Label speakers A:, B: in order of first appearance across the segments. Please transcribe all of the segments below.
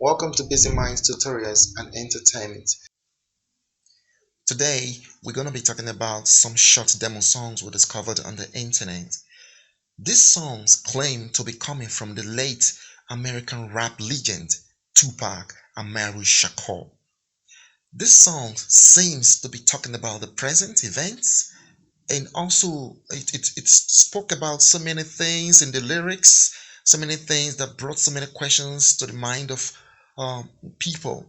A: Welcome to Bizzymind tutorials and entertainment. Today, we're going to be talking about some short demo songs we discovered on the internet. These songs claim to be coming from the late American rap legend Tupac Amaru Shakur. This song seems to be talking about the present events, and also it spoke about so many things in the lyrics, so many things that brought so many questions to the mind of people.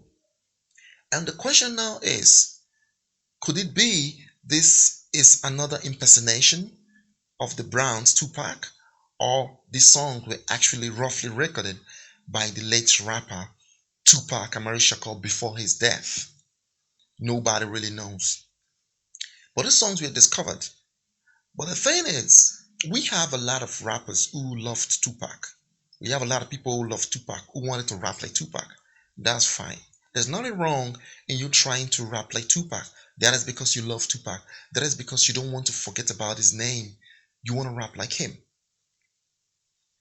A: And the question now is, could it be this is another impersonation of the Browns Tupac, or these songs were actually roughly recorded by the late rapper Tupac Amaru Shakur before his death? Nobody really knows. But the songs were discovered. But the thing is, we have a lot of rappers who loved Tupac. We have a lot of people who love Tupac, who wanted to rap like Tupac. That's fine. There's nothing wrong in you trying to rap like Tupac. That is because you love Tupac. That is because you don't want to forget about his name. You want to rap like him.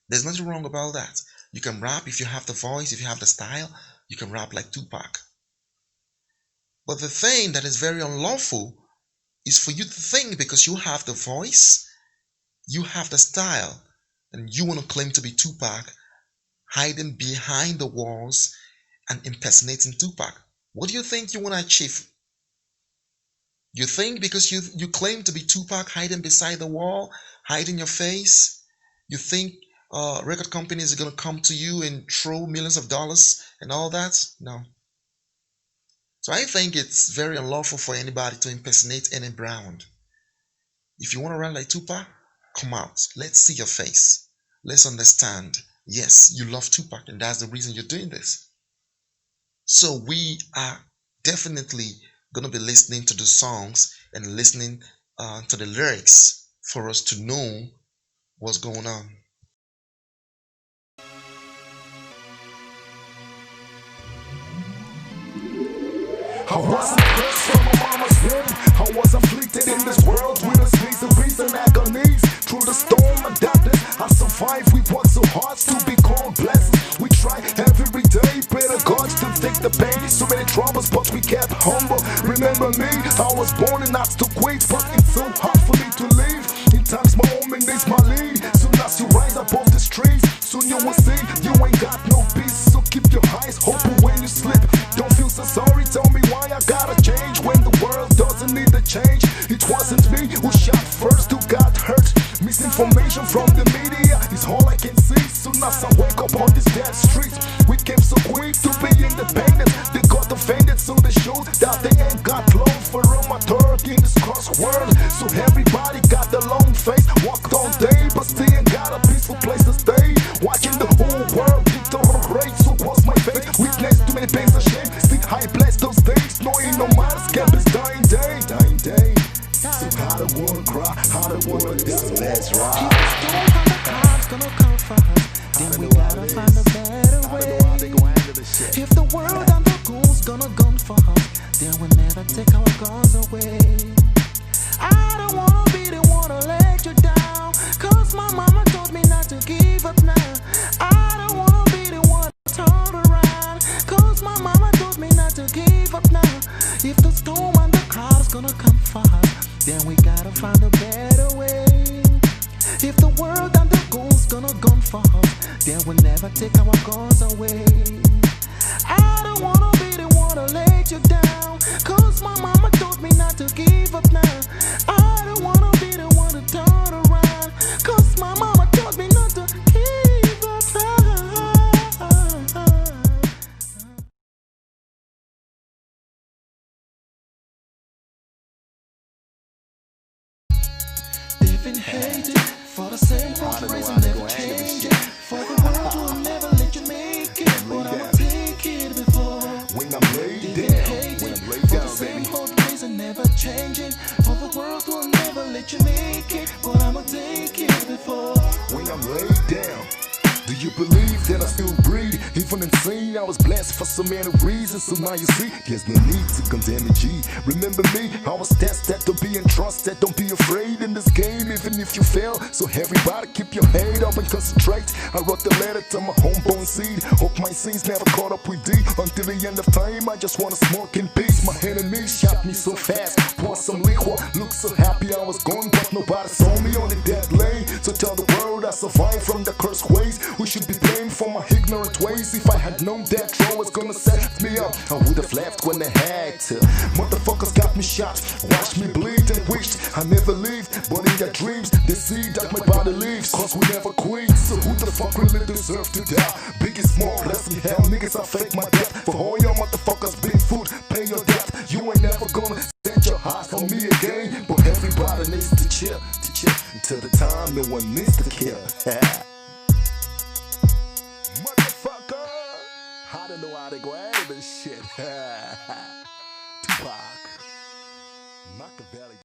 A: There's nothing wrong about that. You can rap if you have the voice, if you have the style, you can rap like Tupac. But the thing that is very unlawful is for you to think because you have the voice, you have the style, and you want to claim to be Tupac, hiding behind the walls and impersonating Tupac. What do you think you want to achieve? You think because you claim to be Tupac, hiding beside the wall, hiding your face, you think record companies are going to come to you and throw millions of dollars and all that? No. So I think it's very unlawful for anybody to impersonate any brand. If you want to rap like Tupac, come out. Let's see your face. Let's understand. Yes, you love Tupac, and that's the reason you're doing this. So we are definitely going to be listening to the songs and listening to the lyrics for us to know what's going on.
B: I wasn't cursed from my mama's womb. I was afflicted in this world with a sneeze of peace and agonies. Through the storm and darkness, I survived. We worked so hard to be called blessings. We try every day, pray to God to take the pain. So many troubles, but we kept humble. Remember me, I was born and not to quit, but it's so hard for me to leave. In times my home needs my lead. Soon as you rise above the streets, soon you will see you ain't got no peace. So keep your eyes open when you sleep. Don't feel so sorry, tell me why I gotta change when the world doesn't need a change. It wasn't me who shot first, who got hurt. Misinformation from the media is all I can see. Soon as I wake up on these dead streets, we came so quick to be independent. They got offended, so they showed that they ain't got love for amateur in this cross world. So everybody got the long face, walked all day, but still ain't got a peaceful place to stay. Watching the whole world deteriorate, so was my fate. Witnessed too many pains and shame. Still I bless those days, knowing no matter scam is dying day, dying day. So I don't wanna cry, I don't wanna die. So let's ride.
C: If the gonna come for us, then we gotta find a better way. If the world and the goons gonna gun for us, then we'll never take our guns away. I don't wanna be the one to let you down, cause my mama told me not to give up now. I don't wanna be the one to turn around, cause my mama told me not to give up now. If the storm and the clouds gonna come for us, then we gotta find a better way. If the world and the goons gonna gun for us, then we'll never take our guns away. I don't wanna be the one to let you down, cause my mama told me not to give up now. I don't wanna be the one to turn around, cause my mama told me not to give up now. They've been hated for the same reason, never change it. For the world will never let you make it, but I'ma take it before.
B: When I'm laid down, when I'm laid down, baby.
C: For the same reason, never changing. For the world will never let you make it, but I'ma take it before.
B: When I'm laid down, do you believe that I still breathe? If different and seen. I was blessed for so many reasons, so now you see, there's no need to condemn me, G. Remember me, I was tested to be entrusted. Don't be afraid in this game, even if you fail. So everybody keep your head up and concentrate. I wrote the letter to my homeborn seed. Hope my sins never caught up with D. Until the end of time, I just wanna smoke in peace. My enemies shot me so fast, pour some liquor. Look so happy I was gone, but nobody saw me on the dead lane. So tell the world I survived from the cursed ways. We should be blamed for my ignorant ways. If I had known that Joe was gonna set me up, I would have left when I had to. Motherfuckers got me shot, watched me bleed and wished I never lived. But in their dreams, they see that my body lives. Cause we never quit, so who the fuck really deserve to die? Biggest more, less in hell, niggas, I fake my death. For all your motherfuckers, big food, pay your debt. You ain't never gonna set your eyes on me again. But everybody needs to chill, until the time no one needs to kill. Motherfucker, I don't know how to go out of this shit. Tupac, Machiavelli.